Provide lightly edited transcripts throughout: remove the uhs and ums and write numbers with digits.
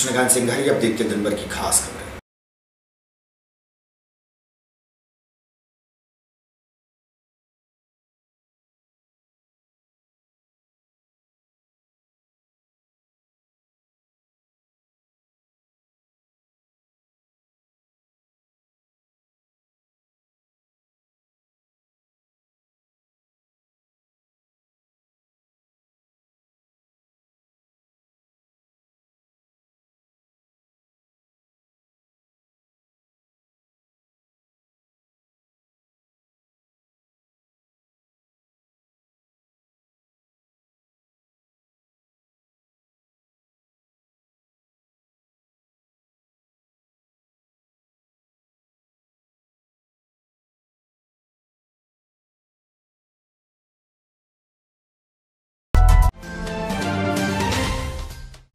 कृष्णकांत सिंघारी। अब देखते दिन भर की खास खबरें।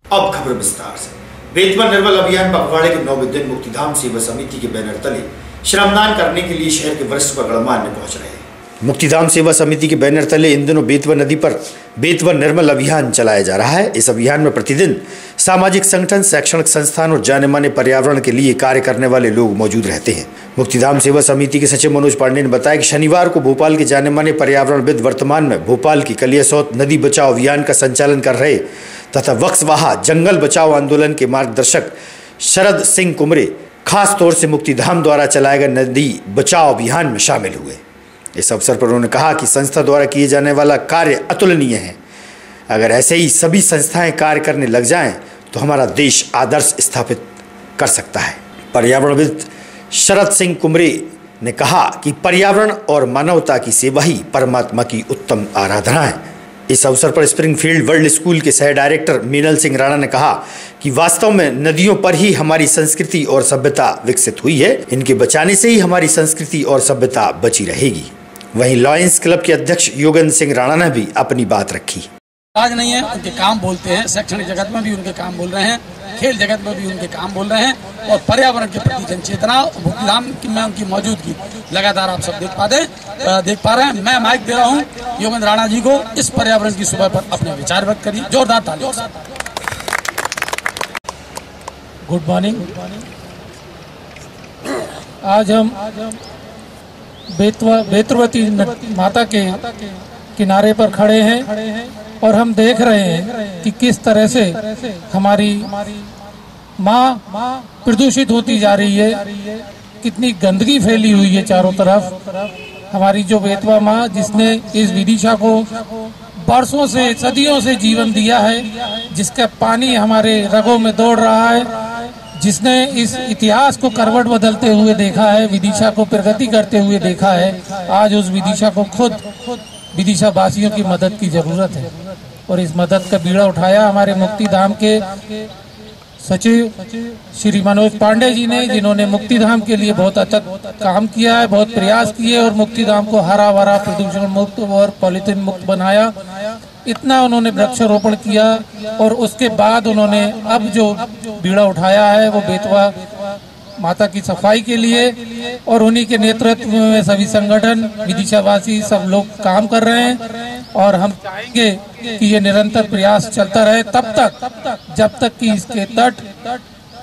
अब खबर विस्तार से। बेतवा निर्मल अभियान पखवाड़े के 9वें दिन मुक्तिधाम सेवा समिति के बैनर तले श्रमदान करने के लिए शहर के वरिष्ठ व गणमान्य पहुंच रहे हैं। मुक्तिधाम सेवा समिति के बैनर तले इन दिनों बेतवा नदी पर बेतवा निर्मल अभियान चलाया जा रहा है। इस अभियान में प्रतिदिन सामाजिक संगठन, शैक्षणिक संस्थान और जाने माने पर्यावरण के लिए कार्य करने वाले लोग मौजूद रहते हैं। मुक्तिधाम सेवा समिति के सचिव मनोज पांडे ने बताया कि शनिवार को भोपाल के जाने माने पर्यावरणविद वर्तमान में भोपाल की कलियासौत नदी बचाओ अभियान का संचालन कर रहे तथा वक्सवाहा जंगल बचाओ आंदोलन के मार्गदर्शक शरद सिंह कुमरे खास तौर से मुक्तिधाम द्वारा चलाए गए नदी बचाओ अभियान में शामिल हुए। इस अवसर पर उन्होंने कहा कि संस्था द्वारा किए जाने वाला कार्य अतुलनीय है। अगर ऐसे ही सभी संस्थाएं कार्य करने लग जाएं तो हमारा देश आदर्श स्थापित कर सकता है। पर्यावरणविद शरद सिंह कुमरे ने कहा कि पर्यावरण और मानवता की सेवा ही परमात्मा की उत्तम आराधना है। इस अवसर पर स्प्रिंगफील्ड वर्ल्ड स्कूल के सह डायरेक्टर मीनल सिंह राणा ने कहा कि वास्तव में नदियों पर ही हमारी संस्कृति और सभ्यता विकसित हुई है। इनके बचाने से ही हमारी संस्कृति और सभ्यता बची रहेगी। वहीं लॉयंस क्लब के अध्यक्ष योगेंद्र सिंह राणा ने भी अपनी बात रखी। आज नहीं है, उनके काम बोलते हैं। शैक्षणिक जगत में भी उनके काम बोल रहे हैं, खेल जगत में भी उनके काम बोल रहे हैं और पर्यावरण के प्रति जनचेतना मुक्तिधाम में उनकी मौजूदगी लगातार आप सब देख पा रहे हैं। मैं माइक दे रहा हूं योगेंद्र राणा जी को। इस पर्यावरण की सुबह पर अपने विचार व्यक्त करिए। जोरदार तालियों से। Good morning. आज हम बेतवती माता के किनारे पर खड़े हैं और हम देख रहे हैं कि किस तरह से हमारी माँ प्रदूषित होती जा रही है, कितनी गंदगी फैली हुई है चारों तरफ। हमारी जो बेतवा माँ जिसने इस विदिशा को बरसों से सदियों से जीवन दिया है, जिसका पानी हमारे रगों में दौड़ रहा है, जिसने इस इतिहास को करवट बदलते हुए देखा है, विदिशा को प्रगति करते हुए देखा है, आज उस विदिशा को खुद विदिशा वासियों की मदद की जरूरत है। और इस मदद का बीड़ा उठाया हमारे मुक्तिधाम के सचिव श्री मनोज पांडे जी ने, जिन्होंने मुक्तिधाम के लिए बहुत अच्छा काम किया है, बहुत प्रयास किए और मुक्तिधाम को हरा भरा, प्रदूषण मुक्त और पॉलिथीन मुक्त बनाया। इतना उन्होंने वृक्षारोपण किया और उसके बाद उन्होंने अब जो बीड़ा उठाया है वो बेतवा माता की सफाई के लिए, और उन्हीं के नेतृत्व में सभी संगठन, विदिशावासी सब लोग काम कर रहे हैं। और हम चाहेंगे कि ये निरंतर प्रयास चलता रहे तब तक जब तक कि इसके तट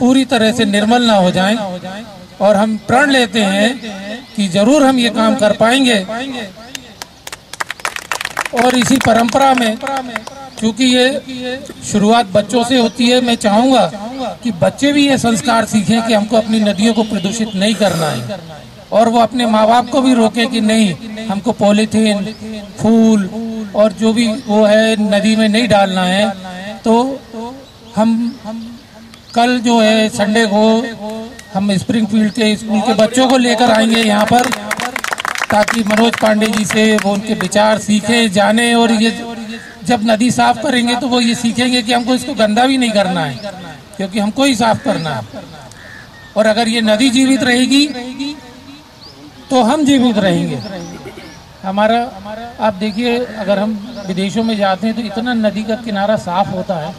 पूरी तरह से निर्मल ना हो जाएं। और हम प्रण लेते हैं कि जरूर हम ये काम कर पाएंगे। और इसी परंपरा में, क्योंकि ये शुरुआत बच्चों से होती है, मैं चाहूंगा कि बच्चे भी ये संस्कार सीखें कि हमको अपनी नदियों को प्रदूषित नहीं करना है, और वो अपने माँ बाप को भी रोके कि नहीं, हमको पॉलीथीन, फूल और जो भी वो है नदी में नहीं डालना है। तो हम कल जो है संडे को हम स्प्रिंगफील्ड के स्कूल के बच्चों को लेकर आएंगे यहाँ पर, ताकि मनोज पांडे जी से वो उनके विचार सीखें, जाने। और ये जब नदी साफ करेंगे तो वो ये सीखेंगे कि हमको इसको गंदा भी नहीं करना है, क्योंकि हमको ही साफ करना है। और अगर ये नदी जीवित रहेगी तो हम जीवित रहेंगे। हमारा आप देखिए, अगर हम विदेशों में जाते हैं तो इतना नदी का किनारा साफ होता है।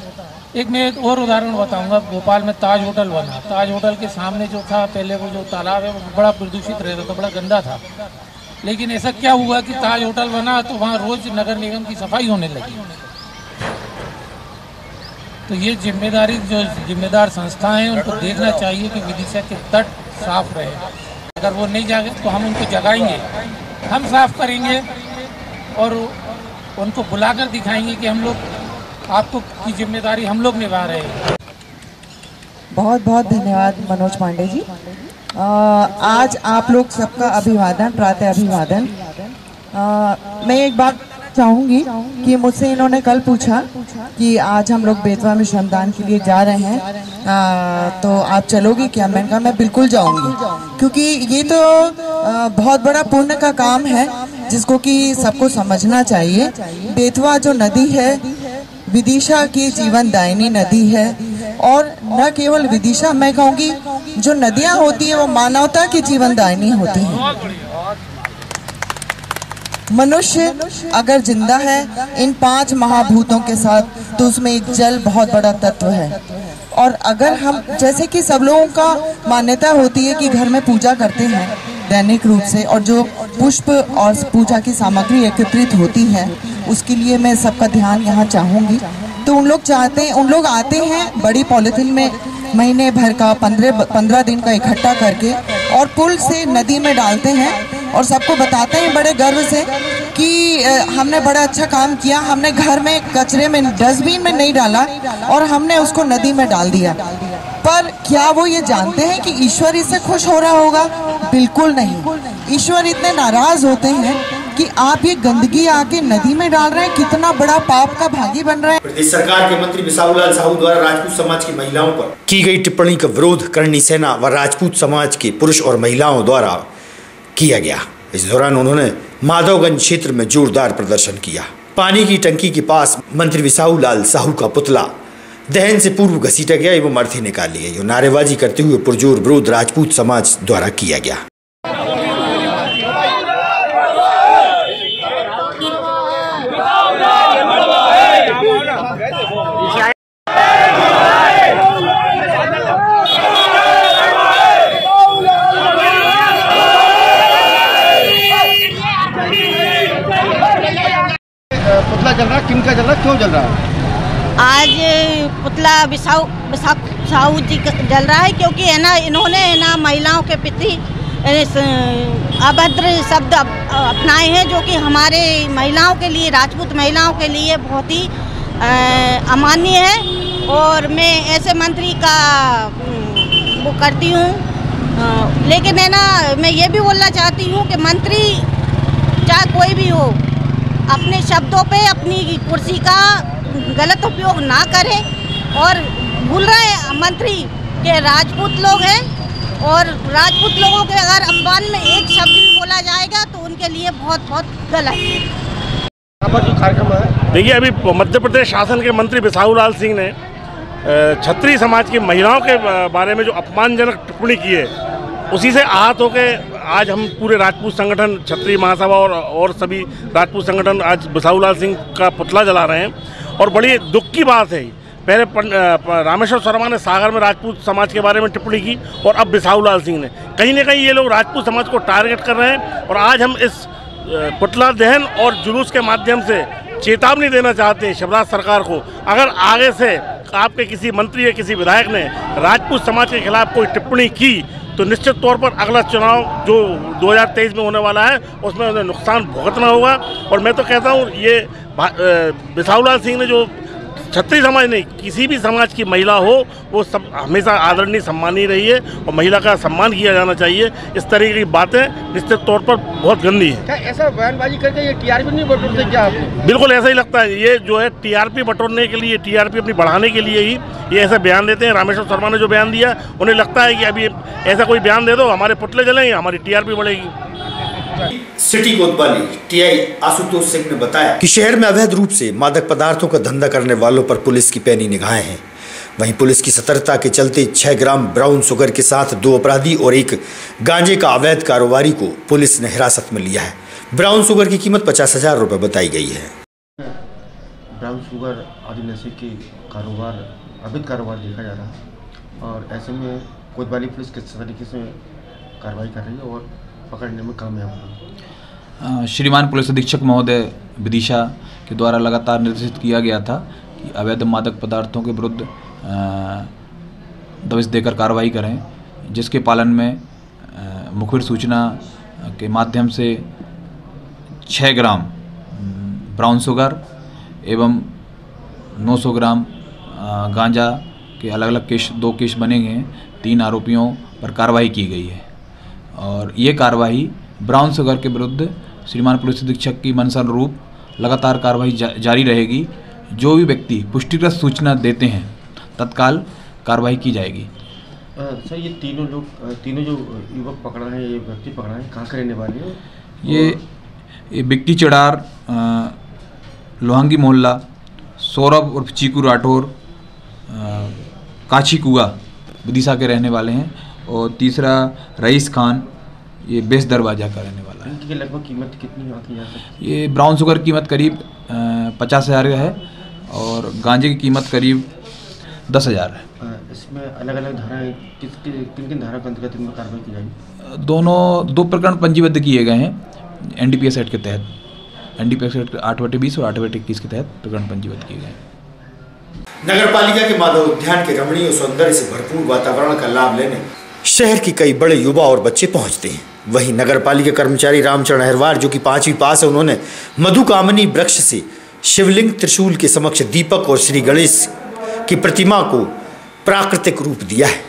मैं एक और उदाहरण बताऊंगा। भोपाल में ताज होटल बना, ताज होटल के सामने जो था पहले वो जो तालाब है वो बड़ा प्रदूषित रहता था, बड़ा गंदा था। लेकिन ऐसा क्या हुआ कि ताज होटल बना तो वहाँ रोज नगर निगम की सफाई होने लगी। तो ये जिम्मेदारी जो जिम्मेदार संस्थाएं हैं उनको देखना चाहिए कि विदिशा के तट साफ रहे। अगर वो नहीं जागे तो हम उनको जगाएंगे, हम साफ करेंगे और उनको बुलाकर दिखाएंगे कि हम लोग आपको की जिम्मेदारी हम लोग निभा रहे हैं। बहुत बहुत धन्यवाद मनोज पांडे जी। आज आप लोग सबका अभिवादन, प्रातः अभिवादन। मैं एक बात चाहूँगी कि मुझसे इन्होंने कल पूछा कि आज हम लोग बेतवा में श्रमदान के लिए जा रहे हैं, तो आप चलोगी क्या? मैंने कहा मैं बिल्कुल जाऊँगी, क्योंकि ये तो बहुत बड़ा पुण्य का काम है जिसको कि सबको समझना चाहिए। बेतवा जो नदी है विदिशा की जीवनदायिनी नदी है, और न केवल विदिशा, मैं कहूँगी जो नदियाँ होती है वो मानवता की जीवनदायिनी होती है। मनुष्य अगर जिंदा है इन 5 महाभूतों के साथ, तो उसमें एक जल बहुत बड़ा तत्व है। और अगर हम, जैसे कि सब लोगों का मान्यता होती है कि घर में पूजा करते हैं दैनिक रूप से, और जो पुष्प और पूजा की सामग्री एकत्रित होती है उसके लिए मैं सबका ध्यान यहाँ चाहूँगी। तो उन लोग चाहते हैं, उन लोग आते हैं बड़ी पॉलिथीन में महीने भर का 15 दिन का इकट्ठा करके, और पुल से नदी में डालते हैं और सबको बताते हैं बड़े गर्व से कि हमने बड़ा अच्छा काम किया, हमने घर में कचरे में डस्टबिन में नहीं डाला और हमने उसको नदी में डाल दिया। पर क्या वो ये जानते हैं कि ईश्वर इससे खुश हो रहा होगा? बिल्कुल नहीं। ईश्वर इतने नाराज होते हैं कि आप ये गंदगी आके नदी में डाल रहे हैं, कितना बड़ा पाप का भागी बन रहे हैं। प्रदेश सरकार के मंत्री बिसाहूलाल साहू द्वारा राजपूत समाज की महिलाओं पर की गई टिप्पणी का विरोध करणी सेना व राजपूत समाज के पुरुष और महिलाओं द्वारा किया गया। इस दौरान उन्होंने माधवगंज क्षेत्र में जोरदार प्रदर्शन किया। पानी की टंकी के पास मंत्री बिसाहूलाल साहू का पुतला दहन से पूर्व घसीटा गया एवं अर्थी निकाली गई और नारेबाजी करते हुए पुरजोर विरोध राजपूत समाज द्वारा किया गया। पुतला जल रहा, किन का जल रहा, क्यों जल रहा है? आज पुतला साहू जी जल रहा है क्योंकि है ना, इन्होंने है ना महिलाओं के प्रति अभद्र शब्द अपनाए हैं, जो कि हमारे महिलाओं के लिए, राजपूत महिलाओं के लिए बहुत ही अमान्य है। और मैं ऐसे मंत्री का वो करती हूँ, लेकिन है ना, मैं ये भी बोलना चाहती हूँ कि मंत्री चाहे कोई भी हो, अपने शब्दों पे अपनी कुर्सी का गलत उपयोग ना करें। और भूल रहे हैं मंत्री के राजपूत लोग हैं, और राजपूत लोगों के अगर अपमान में एक शब्द भी बोला जाएगा तो उनके लिए बहुत बहुत गलत है। जो कार्यक्रम है, देखिए, अभी मध्य प्रदेश शासन के मंत्री बिसाहूलाल सिंह ने क्षत्रिय समाज की महिलाओं के बारे में जो अपमानजनक टिप्पणी की है, उसी से आहत होकर आज हम पूरे राजपूत संगठन, क्षत्रिय महासभा और सभी राजपूत संगठन आज बिसाहूलाल सिंह का पुतला जला रहे हैं। और बड़ी दुख की बात है, पहले रामेश्वर शर्मा ने सागर में राजपूत समाज के बारे में टिप्पणी की, और अब बिसाहूलाल सिंह ने, कहीं ना कहीं ये लोग राजपूत समाज को टारगेट कर रहे हैं। और आज हम इस पुतला दहन और जुलूस के माध्यम से चेतावनी देना चाहते हैं शिवराज सरकार को, अगर आगे से आपके किसी मंत्री या किसी विधायक ने राजपूत समाज के खिलाफ कोई टिप्पणी की तो निश्चित तौर पर अगला चुनाव जो 2023 में होने वाला है उसमें उन्हें नुकसान भुगतना होगा। और मैं तो कहता हूँ, ये बिसाहूलाल सिंह ने जो क्षत्रिय समाज नहीं, किसी भी समाज की महिला हो, वो सब हमेशा आदरणीय सम्मानीय रही है और महिला का सम्मान किया जाना चाहिए। इस तरीके की बातें निश्चित तौर पर बहुत गंदी है। क्या ऐसा बयानबाजी करके ये टीआरपी नहीं बटोरते क्या आपको? बिल्कुल ऐसा ही लगता है। ये जो है टीआरपी बटोरने के लिए, टीआरपी अपनी बढ़ाने के लिए ही ये ऐसा बयान देते हैं। रामेश्वर शर्मा ने जो बयान दिया, उन्हें लगता है कि अभी ऐसा कोई बयान दे दो, हमारे पुतले जलेंगे, हमारी टीआरपी बढ़ेगी। सिटी कोतवाली टीआई आशुतोष सिंह ने बताया कि शहर में अवैध रूप से मादक पदार्थों का धंधा करने वालों पर पुलिस की पैनी निगाहें हैं। वहीं पुलिस की सतर्कता के चलते 6 ग्राम ब्राउन शुगर के साथ 2 अपराधी और 1 गांजे का अवैध कारोबारी को पुलिस ने हिरासत में लिया है। ब्राउन शुगर की कीमत 50,000 रुपये बताई गई है। ब्राउन शुगर आदि नशे के कारोबार, अवैध कारोबार देखा जा रहा है, और ऐसे में कोतवाली पुलिस किस तरीके से कार्रवाई कर रही है और पकड़ने में कामयाब हुआ। श्रीमान पुलिस अधीक्षक महोदय विदिशा के द्वारा लगातार निर्देशित किया गया था अवैध मादक पदार्थों के विरुद्ध दबिश देकर कार्रवाई करें, जिसके पालन में मुखबिर सूचना के माध्यम से 6 ग्राम ब्राउन शुगर एवं 900 ग्राम गांजा के अलग अलग केस 2 केस बने हैं। 3 आरोपियों पर कार्रवाई की गई है और ये कार्रवाई ब्राउन शुगर के विरुद्ध श्रीमान पुलिस अधीक्षक की मंशानुरूप लगातार कार्रवाई जारी रहेगी। जो भी व्यक्ति पुष्टिकृत सूचना देते हैं तत्काल कार्रवाई की जाएगी। सर, ये तीनों जो युवक पकड़ा है, ये व्यक्ति पकड़ा है, कहाँ के रहने वाले हैं? ये बिक्की चढ़ार, लोहांगी मोहल्ला, सौरभ उर्फ चीकू राठौर, काची कुआ विदिशा के रहने वाले हैं और तीसरा रईस खान, ये बेस दरवाजा का रहने वाला है। इनकी लगभग कीमत कितनी आती है? ये ब्राउन शुगर की कीमत करीब 50,000 है और गांजे की कीमत करीब 10,000 है। इसमें अलग अलग धाराएं किन धारा के अंतर्गत इनमें कार्रवाई की जाएगी? 2 प्रकरण पंजीबद्ध किए गए हैं एनडीपीएस एक्ट के तहत। एनडीपीएस एक्ट 8/20 और 8/21 के तहत प्रकरण पंजीबद्ध किए गए हैं। नगरपालिका के माधव उद्यान के रमणीय सौंदर्य से भरपूर वातावरण का लाभ लेने शहर के कई बड़े युवा और बच्चे पहुंचते हैं। वहीं नगरपालिका कर्मचारी रामचरण अहिरवार, जो कि 5वीं पास है, उन्होंने मधुकामनी वृक्ष से शिवलिंग त्रिशूल के समक्ष दीपक और श्री गणेश की प्रतिमा को प्राकृतिक रूप दिया है।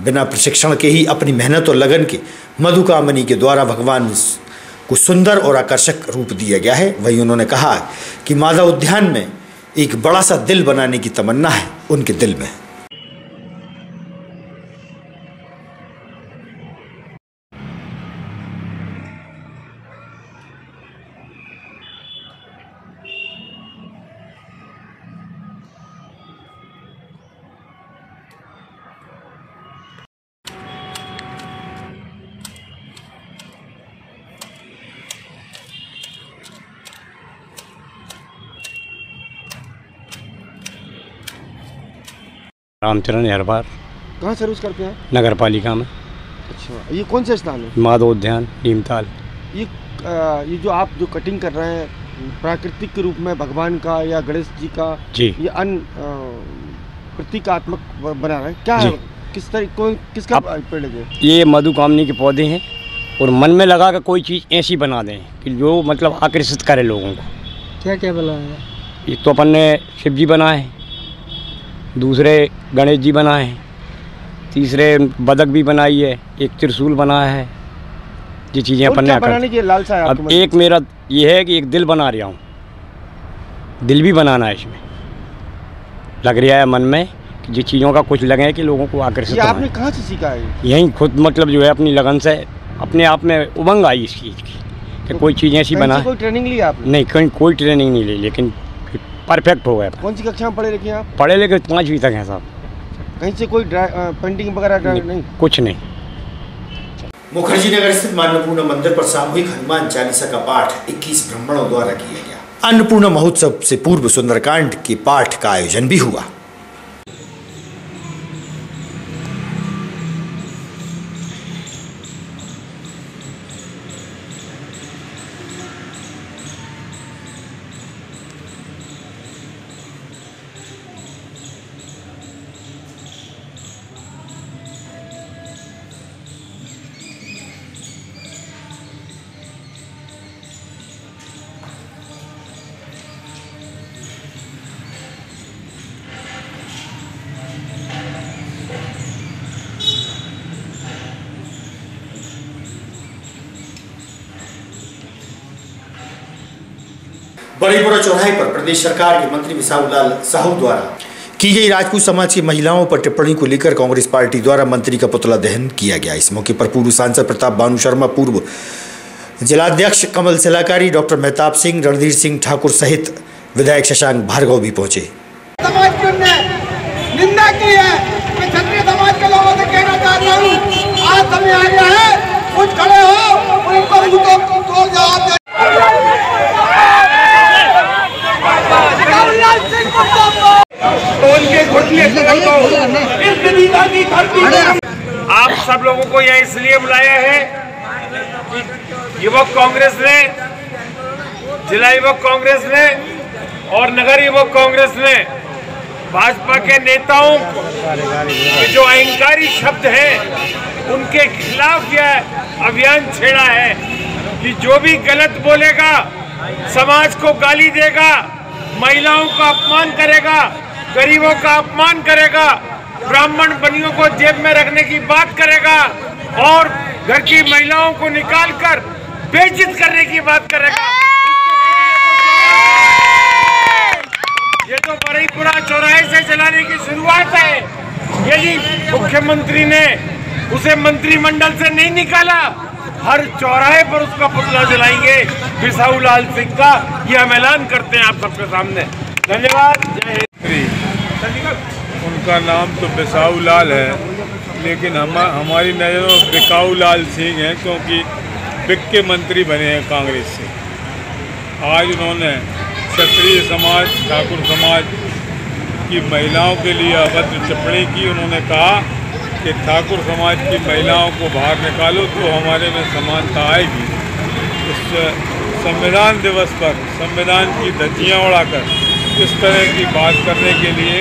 बिना प्रशिक्षण के ही अपनी मेहनत और लगन के मधुकामनी के द्वारा भगवान को सुंदर और आकर्षक रूप दिया गया है। वहीं उन्होंने कहा कि माधव उद्यान में एक बड़ा सा दिल बनाने की तमन्ना है उनके दिल में। रामचरण अहिरवार। कहाँ सर्विस करते हैं? नगर पालिका में। अच्छा, ये कौन सा स्थान है? माधव उद्यान, नीमताल। ये जो आप जो कटिंग कर रहे हैं प्राकृतिक के रूप में भगवान का या गणेश जी का जी, ये प्रतीकात्मक बना रहे हैं, क्या है? किसका पेड़ है? ये मधुकामनी के पौधे हैं और मन में लगा कर कोई चीज़ ऐसी बना दें कि जो मतलब आकर्षित करे लोगों को। क्या क्या बनाया है? ये तो अपन ने शिव जी बनाए, दूसरे गणेश जी बनाए हैं, तीसरे बदक भी बनाई है, एक त्रिशूल बनाया है। ये चीज़ें अपन ने बनाने की लालसा है। अब एक मेरा ये है कि एक दिल बना रहा हूँ, दिल भी बनाना है। इसमें लग रहा है मन में कि जिस चीज़ों का कुछ लगे कि लोगों को आकर्षित हो। आपने कहाँ से सीखा है? यहीं खुद मतलब जो है अपनी लगन से अपने आप में उमंग आई इस चीज़ की कि कोई चीज़ ऐसी बना। कोई ट्रेनिंग ली आपने? नहीं, कहीं कोई ट्रेनिंग नहीं ली, लेकिन परफेक्ट हो गया। कौन सी कक्षा में पढ़े लिखे आप? पढ़े लिखे 5वीं तक हैं साहब। कहीं से कोई पेंटिंग वगैरह नहीं? कुछ नहीं। मुखर्जी नगर स्थित अन्नपूर्णा मंदिर पर सामूहिक हनुमान चालीसा का पाठ 21 ब्राह्मणों द्वारा किया गया। अन्नपूर्णा महोत्सव से पूर्व सुंदरकांड के पाठ का आयोजन भी हुआ। बड़ीपुरा चौराहे पर प्रदेश सरकार के मंत्री बिसाहूलाल साहू द्वारा की गई राजपूत समाज की महिलाओं पर टिप्पणी को लेकर कांग्रेस पार्टी द्वारा मंत्री का पुतला दहन किया गया। इस मौके पर पूर्व सांसद प्रताप बानू शर्मा, पूर्व जिलाध्यक्ष कमल सिलाकारी, डॉक्टर मेहताब सिंह, रणधीर सिंह ठाकुर सहित विधायक शशांक भार्गव भी पहुंचे। समाज की निंदा की है। मैं क्षत्रिय समाज के लोगों से कहना चाहता हूँ, आज समय आ गया है, कुछ खड़े हो और इनको तोड़ जवाब दे। आप सब लोगों को यह इसलिए बुलाया है कि युवक कांग्रेस ने, जिला युवक कांग्रेस ने और नगर युवक कांग्रेस ने भाजपा के नेताओं को जो अहंकारी शब्द हैं उनके खिलाफ यह अभियान छेड़ा है कि जो भी गलत बोलेगा, समाज को गाली देगा, महिलाओं का अपमान करेगा, गरीबों का अपमान करेगा, ब्राह्मण बनियों को जेब में रखने की बात करेगा और घर की महिलाओं को निकालकर बेइज्जत करने की बात करेगा। ये तो बरईपुरा चौराहे से जलाने की शुरुआत है। यदि मुख्यमंत्री ने उसे मंत्रिमंडल से नहीं निकाला, हर चौराहे पर उसका पुतला जलाएंगे बिसाहू लाल सिंह का। ये हम ऐलान करते हैं आप सबके सामने। धन्यवाद। जय हिंद। उनका नाम तो बिसाहू लाल है, लेकिन हमारी नज़रों में बिकाऊ लाल सिंह है, क्योंकि बिक के मंत्री बने हैं कांग्रेस से। आज उन्होंने क्षत्रिय समाज, ठाकुर समाज की महिलाओं के लिए अभद्र टिप्पणी की। उन्होंने कहा कि ठाकुर समाज की महिलाओं को बाहर निकालो तो हमारे में समानता आएगी। इस संविधान दिवस पर संविधान की धज्जियाँ उड़ाकर इस तरह की बात करने के लिए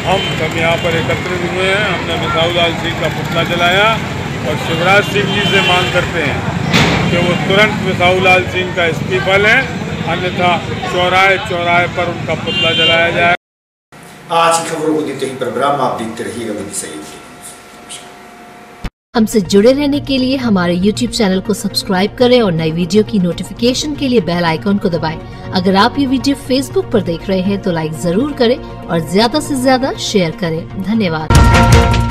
हम सब यहाँ पर एकत्रित हुए हैं। हमने बिसाहू लाल सिंह का पुतला जलाया और शिवराज सिंह जी से मांग करते हैं कि वो तुरंत बिसाहू लाल सिंह का इस्तीफा लें, अन्यथा चौराहे चौराहे पर उनका पुतला जलाया जाए। आज की खबरों को देते ही प्रोग्राम आप देखते रहिएगा विधि सहयोगी। हमसे जुड़े रहने के लिए हमारे YouTube चैनल को सब्सक्राइब करें और नई वीडियो की नोटिफिकेशन के लिए बेल आइकॉन को दबाएं। अगर आप ये वीडियो Facebook पर देख रहे हैं तो लाइक जरूर करें और ज्यादा से ज्यादा शेयर करें। धन्यवाद।